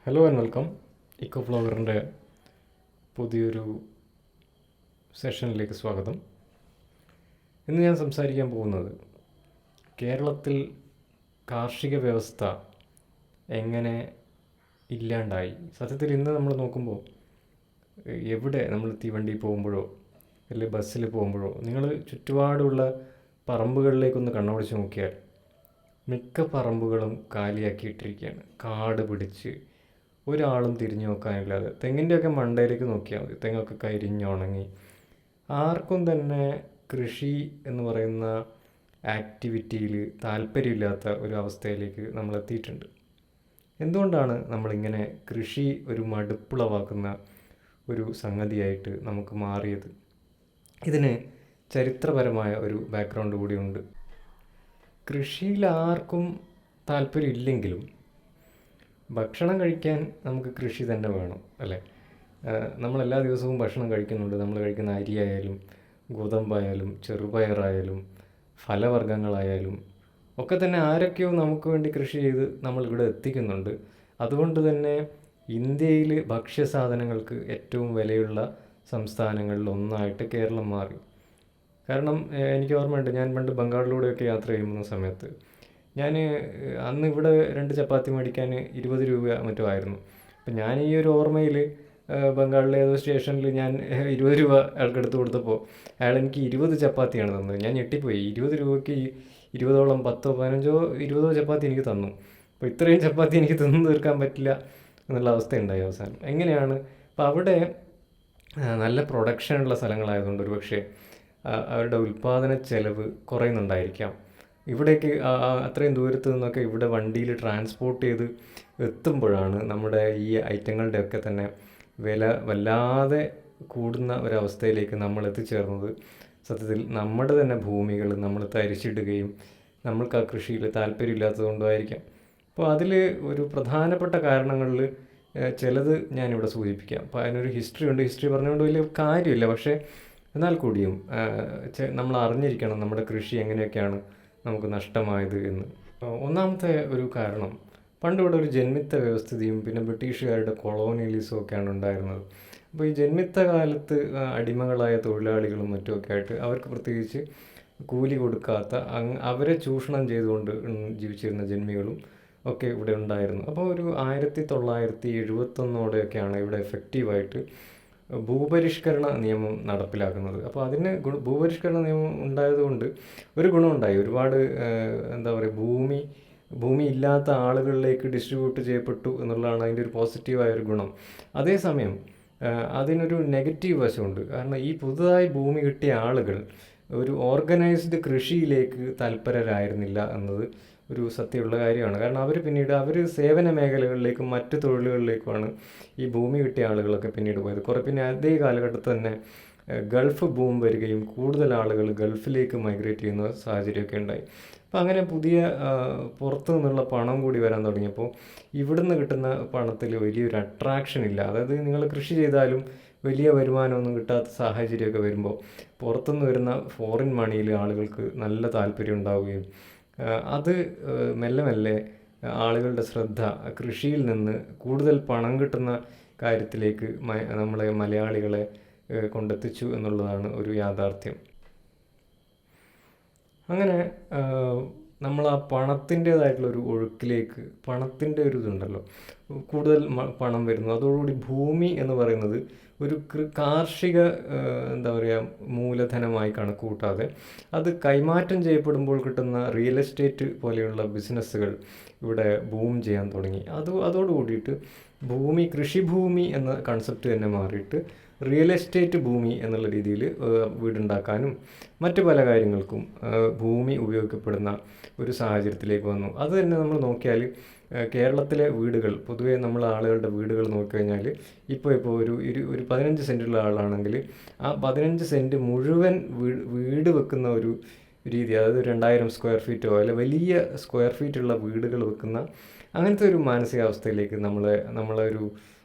Hello and welcome. Eco വ്ളോഗറിൻ്റെ പുതിയൊരു സെഷനിലേക്ക് സ്വാഗതം. ഇന്ന് ഞാൻ സംസാരിക്കാൻ പോകുന്നത് കേരളത്തിൽ കാർഷിക വ്യവസ്ഥ എങ്ങനെ ഇല്ലാണ്ടായി. സത്യത്തിൽ ഇന്ന് നമ്മൾ നോക്കുമ്പോൾ എവിടെ നമ്മൾ തീവണ്ടി പോകുമ്പോഴോ അല്ലെങ്കിൽ ബസ്സിൽ പോകുമ്പോഴോ നിങ്ങൾ ചുറ്റുപാടുള്ള പറമ്പുകളിലേക്കൊന്ന് കണ്ണോടിച്ച് നോക്കിയാൽ മിക്ക പറമ്പുകളും കാലിയാക്കിയിട്ടിരിക്കുകയാണ്. കാട് പിടിച്ച് ഒരാളും തിരിഞ്ഞു നോക്കാനില്ലാതെ. തെങ്ങിൻ്റെയൊക്കെ മണ്ടയിലേക്ക് നോക്കിയാൽ മതി, തെങ്ങൊക്കെ കരിഞ്ഞുണങ്ങി. ആർക്കും തന്നെ കൃഷി എന്ന് പറയുന്ന ആക്ടിവിറ്റിയിൽ താല്പര്യമില്ലാത്ത ഒരു അവസ്ഥയിലേക്ക് നമ്മൾ എത്തിയിട്ടുണ്ട്. എന്തുകൊണ്ടാണ് നമ്മളിങ്ങനെ കൃഷി ഒരു മടുപ്പുളവാക്കുന്ന ഒരു സംഗതിയായിട്ട് നമുക്ക് മാറിയത്? ഇതിന് ചരിത്രപരമായ ഒരു ബാക്ക്ഗ്രൗണ്ട് കൂടിയുണ്ട്. കൃഷിയിൽ ആർക്കും താല്പര്യമില്ലെങ്കിലും ഭക്ഷണം കഴിക്കാൻ നമുക്ക് കൃഷി തന്നെ വേണം, അല്ലേ? നമ്മളെല്ലാ ദിവസവും ഭക്ഷണം കഴിക്കുന്നുണ്ട്. നമ്മൾ കഴിക്കുന്ന അരിയായാലും ഗോതമ്പായാലും ചെറുപയറായാലും ഫലവർഗ്ഗങ്ങളായാലും ഒക്കെ തന്നെ ആരൊക്കെയോ നമുക്ക് വേണ്ടി കൃഷി ചെയ്ത് നമ്മളിവിടെ എത്തിക്കുന്നുണ്ട്. അതുകൊണ്ട് തന്നെ ഇന്ത്യയിൽ ഭക്ഷ്യസാധനങ്ങൾക്ക് ഏറ്റവും വിലയുള്ള സംസ്ഥാനങ്ങളിൽ ഒന്നായിട്ട് കേരളം മാറി. കാരണം എനിക്ക് ഓർമ്മയുണ്ട്, ഞാൻ പണ്ട് ബംഗാളിലൂടെയൊക്കെ യാത്ര ചെയ്യുന്ന സമയത്ത് ഞാൻ അന്ന് ഇവിടെ 2 ചപ്പാത്തി മേടിക്കാൻ 20 രൂപ മറ്റോ ആയിരുന്നു. അപ്പം ഞാൻ ഈ ഒരു ഓർമ്മയിൽ ബംഗാളിലെ ഏതോ സ്റ്റേഷനിൽ ഞാൻ 20 രൂപ അയാൾക്ക് എടുത്ത് കൊടുത്തപ്പോൾ അയാൾ എനിക്ക് 20 ചപ്പാത്തിയാണ് തന്നത്. ഞാൻ ഞെട്ടിപ്പോയി. 20 രൂപയ്ക്ക് 20ഓളം 10, 15, 20 ചപ്പാത്തി എനിക്ക് തന്നു. അപ്പോൾ ഇത്രയും ചപ്പാത്തി എനിക്ക് തിന്നു തീർക്കാൻ പറ്റില്ല എന്നുള്ള അവസ്ഥയുണ്ടായി അവസാനം. എങ്ങനെയാണ്? അപ്പോൾ അവിടെ നല്ല പ്രൊഡക്ഷനുള്ള സ്ഥലങ്ങളായതുകൊണ്ട് ഒരു പക്ഷേ അവരുടെ ഉൽപ്പാദന ചെലവ് കുറയുന്നുണ്ടായിരിക്കാം. ഇവിടേക്ക് അത്രയും ദൂരത്ത് നിന്നൊക്കെ ഇവിടെ വണ്ടിയിൽ ട്രാൻസ്പോർട്ട് ചെയ്ത് എത്തുമ്പോഴാണ് നമ്മുടെ ഈ ഐറ്റങ്ങളുടെയൊക്കെ തന്നെ വില വല്ലാതെ കൂടുന്ന ഒരവസ്ഥയിലേക്ക് നമ്മൾ എത്തിച്ചേർന്നത്. സത്യത്തിൽ നമ്മുടെ തന്നെ ഭൂമികൾ നമ്മൾ തരിച്ചിടുകയും നമ്മൾക്ക് ആ കൃഷിയിൽ താല്പര്യമില്ലാത്തതുകൊണ്ടായിരിക്കാം. അപ്പോൾ അതിൽ ഒരു പ്രധാനപ്പെട്ട കാരണങ്ങളിൽ ചിലത് ഞാനിവിടെ സൂചിപ്പിക്കാം. അപ്പോൾ അതിനൊരു ഹിസ്റ്ററി ഉണ്ട്. ഹിസ്റ്ററി പറഞ്ഞുകൊണ്ട് വലിയ കാര്യമില്ല, പക്ഷേ എന്നാൽ കൂടിയും നമ്മൾ അറിഞ്ഞിരിക്കണം നമ്മുടെ കൃഷി എങ്ങനെയൊക്കെയാണ് നമുക്ക് നഷ്ടമായത് എന്ന്. ഒന്നാമത്തെ ഒരു കാരണം, പണ്ട് ഇവിടെ ഒരു ജന്മിത്ത വ്യവസ്ഥിതിയും പിന്നെ ബ്രിട്ടീഷുകാരുടെ കൊളോണിയലിസവും ഒക്കെയാണ് ഉണ്ടായിരുന്നത്. അപ്പോൾ ഈ ജന്മിത്ത കാലത്ത് അടിമകളായ തൊഴിലാളികളും മറ്റുമൊക്കെ ആയിട്ട് അവർക്ക് പ്രത്യേകിച്ച് കൂലി കൊടുക്കാത്ത അവരെ ചൂഷണം ചെയ്തുകൊണ്ട് ജീവിച്ചിരുന്ന ജന്മികളും ഒക്കെ ഇവിടെ ഉണ്ടായിരുന്നു. അപ്പോൾ ഒരു 1971 ഇവിടെ എഫക്റ്റീവായിട്ട് ഭൂപരിഷ്കരണ നിയമം നടപ്പിലാക്കുന്നത്. അപ്പോൾ അതിന് ഭൂപരിഷ്കരണ നിയമം ഉണ്ടായതുകൊണ്ട് ഒരു ഗുണമുണ്ടായി. ഒരുപാട് എന്താ പറയുക, ഭൂമി ഇല്ലാത്ത ആളുകളിലേക്ക് ഡിസ്ട്രിബ്യൂട്ട് ചെയ്യപ്പെട്ടു എന്നുള്ളതാണ് അതിൻ്റെ ഒരു പോസിറ്റീവായൊരു ഗുണം. അതേസമയം അതിനൊരു നെഗറ്റീവ് വശമുണ്ട്. കാരണം ഈ പുതുതായി ഭൂമി കിട്ടിയ ആളുകൾ ഒരു ഓർഗനൈസ്ഡ് കൃഷിയിലേക്ക് തൽപരരായിരുന്നില്ല എന്നത് ഒരു സത്യമുള്ള കാര്യമാണ്. കാരണം അവർ സേവന മേഖലകളിലേക്കും മറ്റ് തൊഴിലുകളിലേക്കുമാണ് ഈ ഭൂമി കിട്ടിയ ആളുകളൊക്കെ പിന്നീട് പോയത്. പിന്നെ അതേ കാലഘട്ടത്തിൽ തന്നെ ഗൾഫ് ബൂം വരികയും കൂടുതൽ ആളുകൾ ഗൾഫിലേക്ക് മൈഗ്രേറ്റ് ചെയ്യുന്ന സാഹചര്യമൊക്കെ ഉണ്ടായി. അപ്പോൾ അങ്ങനെ പുതിയ പുറത്തു നിന്നുള്ള പണം കൂടി വരാൻ തുടങ്ങിയപ്പോൾ ഇവിടുന്ന് കിട്ടുന്ന പണത്തിൽ വലിയൊരു അട്രാക്ഷൻ ഇല്ല. അതായത് നിങ്ങൾ കൃഷി ചെയ്താലും വലിയ വരുമാനമൊന്നും കിട്ടാത്ത സാഹചര്യമൊക്കെ വരുമ്പോൾ പുറത്തുനിന്ന് വരുന്ന ഫോറിൻ മണിയിൽ ആളുകൾക്ക് നല്ല താല്പര്യം ഉണ്ടാവുകയും അത് മെല്ലെ മെല്ലെ ആളുകളുടെ ശ്രദ്ധ കൃഷിയിൽ നിന്ന് കൂടുതൽ പണം കിട്ടുന്ന കാര്യത്തിലേക്ക് നമ്മളെ മലയാളികളെ കൊണ്ടെത്തിച്ചു എന്നുള്ളതാണ് ഒരു യാഥാർത്ഥ്യം. അങ്ങനെ നമ്മൾ ആ പണത്തിൻ്റേതായിട്ടുള്ളൊരു ഒഴുക്കിലേക്ക്, പണത്തിൻ്റെ ഒരു ഇതുണ്ടല്ലോ, കൂടുതൽ പണം വരുന്നു. അതോടുകൂടി ഭൂമി എന്ന് പറയുന്നത് ഒരു കാർഷിക എന്താ പറയുക മൂലധനമായി കണക്ക് കൂട്ടാതെ അത് കൈമാറ്റം ചെയ്യപ്പെടുമ്പോൾ കിട്ടുന്ന റിയൽ എസ്റ്റേറ്റ് പോലെയുള്ള ബിസിനസ്സുകൾ ഇവിടെ ബൂം ചെയ്യാൻ തുടങ്ങി. അതോടുകൂടിയിട്ട് കൃഷിഭൂമി എന്ന കൺസെപ്റ്റ് തന്നെ മാറിയിട്ട് റിയൽ എസ്റ്റേറ്റ് ഭൂമി എന്നുള്ള രീതിയിൽ വീടുണ്ടാക്കാനും മറ്റു പല കാര്യങ്ങൾക്കും ഭൂമി ഉപയോഗിക്കപ്പെടുന്ന ഒരു സാഹചര്യത്തിലേക്ക് വന്നു. അത് തന്നെ നമ്മൾ നോക്കിയാൽ കേരളത്തിലെ വീടുകൾ, പൊതുവേ നമ്മൾ ആളുകളുടെ വീടുകൾ നോക്കിക്കഴിഞ്ഞാൽ ഇപ്പോൾ ഒരു 15 സെൻറ്റുള്ള ആളാണെങ്കിൽ ആ 15 സെൻറ്റ് മുഴുവൻ വീട് വെക്കുന്ന ഒരു രീതി, അതായത് 2000 സ്ക്വയർ ഫീറ്റോ അല്ലെ വലിയ സ്ക്വയർ ഫീറ്റുള്ള വീടുകൾ വെക്കുന്ന അങ്ങനത്തെ ഒരു മാനസികാവസ്ഥയിലേക്ക്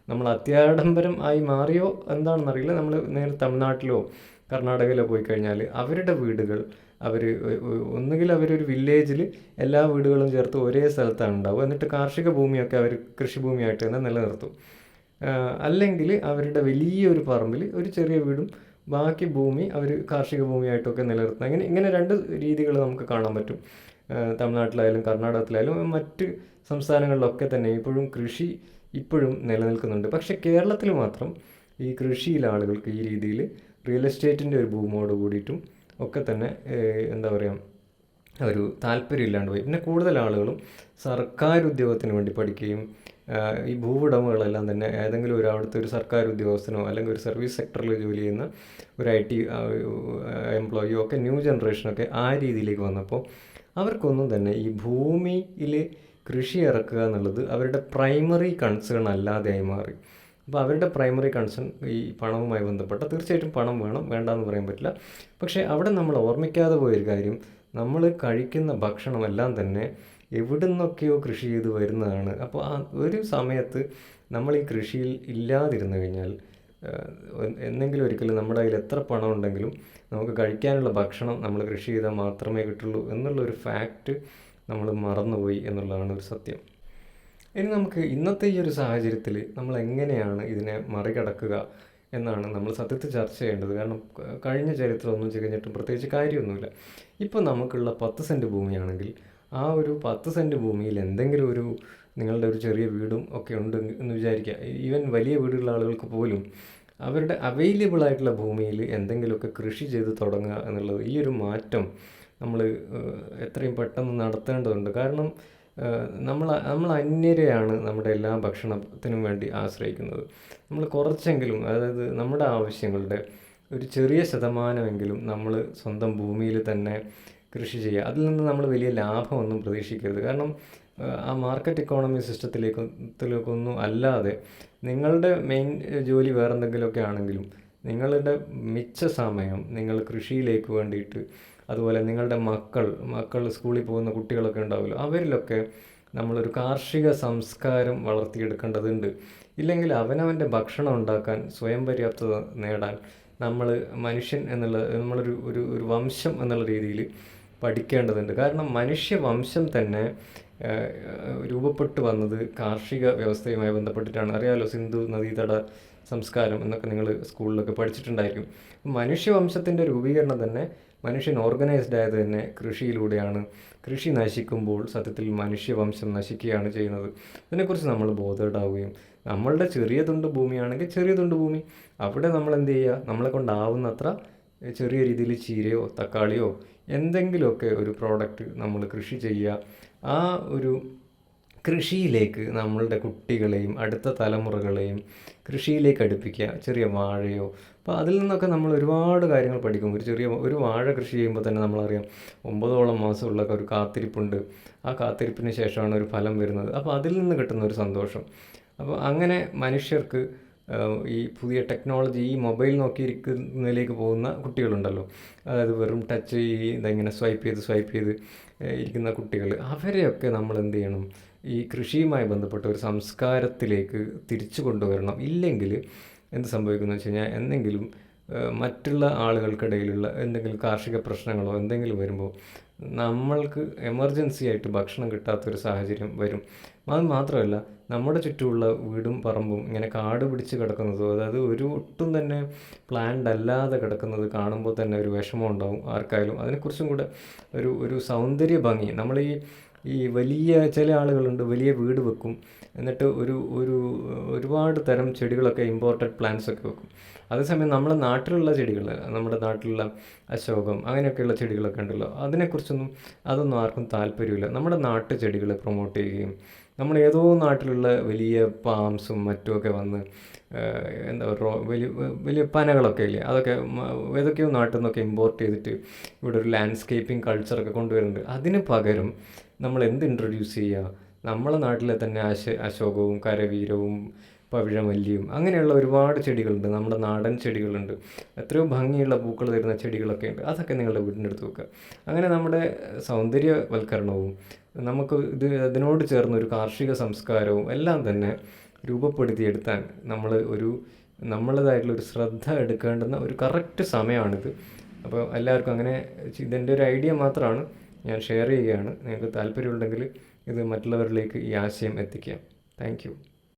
നമ്മൾ അത്യാഡംബരം ആയി മാറിയോ എന്താണെന്നറിയില്ല. നമ്മൾ നേരെ തമിഴ്നാട്ടിലോ കർണാടകയിലോ പോയി കഴിഞ്ഞാൽ അവരുടെ വീടുകൾ അവർ ഒന്നുകിൽ അവരൊരു വില്ലേജിൽ എല്ലാ വീടുകളും ചേർത്ത് ഒരേ സ്ഥലത്താണ് ഉണ്ടാവുക, എന്നിട്ട് കാർഷിക ഭൂമിയൊക്കെ അവർ കൃഷിഭൂമിയായിട്ട് തന്നെ നിലനിർത്തും. അല്ലെങ്കിൽ അവരുടെ വലിയൊരു പറമ്പിൽ ഒരു ചെറിയ വീടും ബാക്കി ഭൂമി അവർ കാർഷിക ഭൂമിയായിട്ടൊക്കെ നിലനിർത്തുന്നത്. ഇങ്ങനെ രണ്ട് രീതികൾ നമുക്ക് കാണാൻ പറ്റും. തമിഴ്നാട്ടിലായാലും കർണാടകത്തിലായാലും മറ്റ് സംസ്ഥാനങ്ങളിലൊക്കെ തന്നെ ഇപ്പോഴും കൃഷി ഇപ്പോഴും നിലനിൽക്കുന്നുണ്ട്. പക്ഷേ കേരളത്തിൽ മാത്രം ഈ കൃഷിയിലെ ആളുകൾക്ക് ഈ രീതിയിൽ റിയൽ എസ്റ്റേറ്റിൻ്റെ ഒരു ഭൂമിയോട് കൂടിയിട്ടും ഒക്കെ തന്നെ എന്താ പറയുക ഒരു താല്പര്യം ഇല്ലാണ്ട് പോയി. പിന്നെ കൂടുതൽ ആളുകളും സർക്കാർ ഉദ്യോഗത്തിന് വേണ്ടി പഠിക്കുകയും ഈ ഭൂവുടമകളെല്ലാം തന്നെ ഏതെങ്കിലും അവിടുത്തെ ഒരു സർക്കാർ ഉദ്യോഗസ്ഥനോ അല്ലെങ്കിൽ ഒരു സർവീസ് സെക്ടറിൽ ജോലി ചെയ്യുന്ന ഒരു IT എംപ്ലോയിയോ ഒക്കെ ന്യൂ ജനറേഷനൊക്കെ ആ രീതിയിലേക്ക് വന്നപ്പോൾ അവർക്കൊന്നും തന്നെ ഈ ഭൂമിയിൽ കൃഷി ഇറക്കുക എന്നുള്ളത് അവരുടെ പ്രൈമറി കൺസേൺ അല്ലാതെയായി മാറി. അപ്പോൾ അവരുടെ പ്രൈമറി കൺസേൺ ഈ പണവുമായി ബന്ധപ്പെട്ട, തീർച്ചയായിട്ടും പണം വേണം, വേണ്ടാന്ന് പറയാൻ പറ്റില്ല. പക്ഷേ അവിടെ നമ്മൾ ഓർമ്മിക്കാതെ പോയൊരു കാര്യം, നമ്മൾ കഴിക്കുന്ന ഭക്ഷണമെല്ലാം തന്നെ എവിടെ നിന്നൊക്കെയോ കൃഷി ചെയ്ത് വരുന്നതാണ്. അപ്പോൾ ഒരു സമയത്ത് നമ്മൾ ഈ കൃഷിയിൽ ഇല്ലാതിരുന്നു കഴിഞ്ഞാൽ എന്നെങ്കിലും ഒരിക്കലും നമ്മുടെ കയ്യിൽ എത്ര പണം ഉണ്ടെങ്കിലും നമുക്ക് കഴിക്കാനുള്ള ഭക്ഷണം നമ്മൾ കൃഷി ചെയ്താൽ മാത്രമേ കിട്ടുള്ളൂ എന്നുള്ളൊരു ഫാക്റ്റ് നമ്മൾ മറന്നുപോയി എന്നുള്ളതാണ് ഒരു സത്യം. ഇനി നമുക്ക് ഇന്നത്തെ ഈ ഒരു സാഹചര്യത്തിൽ നമ്മൾ എങ്ങനെയാണ് ഇതിനെ മറികടക്കുക എന്നാണ് നമ്മൾ സത്യത്തിൽ ചർച്ച ചെയ്യേണ്ടത്. കാരണം കഴിഞ്ഞ ചരിത്രമൊന്നും ചികഞ്ഞിട്ടും പ്രത്യേകിച്ച് കാര്യമൊന്നുമില്ല. ഇപ്പോൾ നമുക്കുള്ള 10 സെൻറ്റ് ഭൂമിയാണെങ്കിൽ ആ ഒരു 10 സെൻറ്റ് ഭൂമിയിൽ എന്തെങ്കിലും നിങ്ങളുടെ ഒരു ചെറിയ വീടും ഒക്കെ ഉണ്ട് എന്ന് വിചാരിക്കുക. ഈവൻ വലിയ വീടുള്ള ആളുകൾക്ക് പോലും അവരുടെ അവൈലബിൾ ആയിട്ടുള്ള ഭൂമിയിൽ എന്തെങ്കിലുമൊക്കെ കൃഷി ചെയ്ത് തുടങ്ങുക എന്നുള്ളത്, ഈ ഒരു മാറ്റം നമ്മൾ എത്രയും പെട്ടെന്ന് നടത്തേണ്ടതുണ്ട്. കാരണം നമ്മൾ അന്യരെയാണ് നമ്മുടെ എല്ലാ ഭക്ഷണത്തിനും വേണ്ടി ആശ്രയിക്കുന്നത്. നമ്മൾ കുറച്ചെങ്കിലും, അതായത് നമ്മുടെ ആവശ്യങ്ങളുടെ ഒരു ചെറിയ ശതമാനമെങ്കിലും നമ്മൾ സ്വന്തം ഭൂമിയിൽ തന്നെ കൃഷി ചെയ്യുക. അതിൽ നിന്ന് നമ്മൾ വലിയ ലാഭമൊന്നും പ്രതീക്ഷിക്കരുത്. കാരണം ആ മാർക്കറ്റ് ഇക്കോണമി സിസ്റ്റത്തിലേക്കൊന്നും അല്ലാതെ നിങ്ങളുടെ മെയിൻ ജോലി വേറെന്തെങ്കിലുമൊക്കെ ആണെങ്കിലും നിങ്ങളുടെ മിച്ച സമയം നിങ്ങൾ കൃഷിയിലേക്ക് വേണ്ടിയിട്ട്, അതുപോലെ നിങ്ങളുടെ മക്കൾ സ്കൂളിൽ പോകുന്ന കുട്ടികളൊക്കെ ഉണ്ടാവുമല്ലോ, അവരിലൊക്കെ നമ്മളൊരു കാർഷിക സംസ്കാരം വളർത്തിയെടുക്കേണ്ടതുണ്ട്. ഇല്ലെങ്കിൽ അവനവൻ്റെ ഭക്ഷണം ഉണ്ടാക്കാൻ സ്വയം പര്യാപ്തത നേടാൻ നമ്മൾ മനുഷ്യൻ എന്നുള്ള ഒരു വംശം എന്നുള്ള രീതിയിൽ പഠിക്കേണ്ടതുണ്ട്. കാരണം മനുഷ്യവംശം തന്നെ രൂപപ്പെട്ടു വന്നത് കാർഷിക വ്യവസ്ഥയുമായി ബന്ധപ്പെട്ടിട്ടാണ്. അറിയാമല്ലോ, സിന്ധു നദീതട സംസ്കാരം എന്നൊക്കെ നിങ്ങൾ സ്കൂളിലൊക്കെ പഠിച്ചിട്ടുണ്ടായിരിക്കും. മനുഷ്യവംശത്തിൻ്റെ രൂപീകരണം തന്നെ മനുഷ്യൻ ഓർഗനൈസ്ഡ് ആയത് തന്നെ കൃഷിയിലൂടെയാണ്. കൃഷി നശിക്കുമ്പോൾ സത്യത്തിൽ മനുഷ്യവംശം നശിക്കുകയാണ് ചെയ്യുന്നത്. അതിനെക്കുറിച്ച് നമ്മൾ ബോധേഡാവുകയും, നമ്മളുടെ ചെറിയ തുണ്ട് ഭൂമിയാണെങ്കിൽ ചെറിയ തുണ്ട് ഭൂമി, അവിടെ നമ്മൾ എന്ത് ചെയ്യുക, നമ്മളെ കൊണ്ടാവുന്നത്ര ചെറിയ രീതിയിൽ ചീരയോ തക്കാളിയോ എന്തെങ്കിലുമൊക്കെ ഒരു പ്രോഡക്റ്റ് നമ്മൾ കൃഷി ചെയ്യുക. ആ ഒരു കൃഷിയിലേക്ക് നമ്മളുടെ കുട്ടികളെയും അടുത്ത തലമുറകളെയും കൃഷിയിലേക്ക് അടുപ്പിക്കുക. ചെറിയ വാഴയോ, അപ്പോൾ അതിൽ നിന്നൊക്കെ നമ്മൾ ഒരുപാട് കാര്യങ്ങൾ പഠിക്കും. ഒരു വാഴ കൃഷി ചെയ്യുമ്പോൾ തന്നെ നമ്മളറിയാം 9 മാസമുള്ള ഒരു കാത്തിരിപ്പുണ്ട്. ആ കാത്തിരിപ്പിന് ശേഷമാണ് ഒരു ഫലം വരുന്നത്. അപ്പോൾ അതിൽ നിന്ന് കിട്ടുന്ന ഒരു സന്തോഷം. അപ്പോൾ അങ്ങനെ മനുഷ്യർക്ക് ഈ പുതിയ ടെക്നോളജി, ഈ മൊബൈൽ നോക്കിയിരിക്കുന്നതിലേക്ക് പോകുന്ന കുട്ടികളുണ്ടല്ലോ, അതായത് വെറും ടച്ച് ഇതെങ്ങനെ സ്വൈപ്പ് ചെയ്ത് ഇരിക്കുന്ന കുട്ടികൾ, അവരെയൊക്കെ നമ്മൾ എന്ത് ചെയ്യണം, ഈ കൃഷിയുമായി ബന്ധപ്പെട്ട ഒരു സംസ്കാരത്തിലേക്ക് തിരിച്ചു കൊണ്ടുവരണം. ഇല്ലെങ്കിൽ എന്ത് സംഭവിക്കുന്നു വെച്ച് കഴിഞ്ഞാൽ, എന്തെങ്കിലും മറ്റുള്ള ആളുകൾക്കിടയിലുള്ള എന്തെങ്കിലും കാർഷിക പ്രശ്നങ്ങളോ എന്തെങ്കിലും വരുമ്പോൾ നമ്മൾക്ക് എമർജൻസി ആയിട്ട് ഭക്ഷണം കിട്ടാത്തൊരു സാഹചര്യം വരും. അത് മാത്രമല്ല, നമ്മുടെ ചുറ്റുമുള്ള വീടും പറമ്പും ഇങ്ങനെ കാട് പിടിച്ച് കിടക്കുന്നതോ, അതായത് ഒട്ടും തന്നെ പ്ലാൻഡ് അല്ലാതെ കിടക്കുന്നത് കാണുമ്പോൾ തന്നെ ഒരു വിഷമം ഉണ്ടാവും ആർക്കായാലും. അതിനെക്കുറിച്ചും കൂടെ ഒരു സൗന്ദര്യ ഭംഗി, നമ്മൾ ഈ വലിയ ചില ആളുകളുണ്ട്, വലിയ വീട് വെക്കും, എന്നിട്ട് ഒരുപാട് തരം ചെടികളൊക്കെ, ഇമ്പോർട്ടഡ് പ്ലാന്റ്സ് ഒക്കെ വെക്കും. അതേസമയം നമ്മുടെ നാട്ടിലുള്ള ചെടികൾ, നമ്മുടെ നാട്ടിലുള്ള അശോകം അങ്ങനെയൊക്കെയുള്ള ചെടികളൊക്കെ ഉണ്ടല്ലോ, അതൊന്നും ആർക്കും താല്പര്യമില്ല. നമ്മുടെ നാട്ടു ചെടികളെ പ്രൊമോട്ട് ചെയ്യുകയും, നമ്മൾ ഏതോ നാട്ടിലുള്ള വലിയ പാംസും മറ്റുമൊക്കെ വന്ന് എന്താ പറയുക, വലിയ പനകളൊക്കെ ഇല്ലേ, അതൊക്കെ ഏതൊക്കെയോ നാട്ടിൽ നിന്നൊക്കെ ഇമ്പോർട്ട് ചെയ്തിട്ട് ഇവിടെ ഒരു ലാൻഡ്സ്കേപ്പിംഗ് കൾച്ചറൊക്കെ കൊണ്ടുവരുന്നുണ്ട്. അതിന് പകരം നമ്മൾ എന്ത് ഇൻട്രൊഡ്യൂസ് ചെയ്യുക, നമ്മളെ നാട്ടിലെ തന്നെ അശോകവും കരവീരവും പവിഴമല്ലിയും അങ്ങനെയുള്ള ഒരുപാട് ചെടികളുണ്ട്, നമ്മുടെ നാടൻ ചെടികളുണ്ട്, എത്രയോ ഭംഗിയുള്ള പൂക്കൾ തരുന്ന ചെടികളൊക്കെ ഉണ്ട്. അതൊക്കെ നിങ്ങളുടെ വീടിൻ്റെ അടുത്ത് വെക്കുക. അങ്ങനെ നമ്മുടെ സൗന്ദര്യവൽക്കരണവും നമുക്ക് അതിനോട് ചേർന്നൊരു കാർഷിക സംസ്കാരവും എല്ലാം തന്നെ രൂപപ്പെടുത്തിയെടുത്താൻ നമ്മളതായിട്ടുള്ള ഒരു ശ്രദ്ധ എടുക്കേണ്ടുന്ന ഒരു കറക്റ്റ് സമയമാണിത്. അപ്പോൾ എല്ലാവർക്കും അങ്ങനെ ഇതെൻ്റെ ഒരു ഐഡിയ മാത്രമാണ്, ഞാൻ ഷെയർ ചെയ്യുകയാണ്. നിങ്ങൾക്ക് താല്പര്യമുണ്ടെങ്കിൽ ഇത് മറ്റുള്ളവരിലേക്ക് ഈ ആശയം എത്തിക്കാം. Thank you.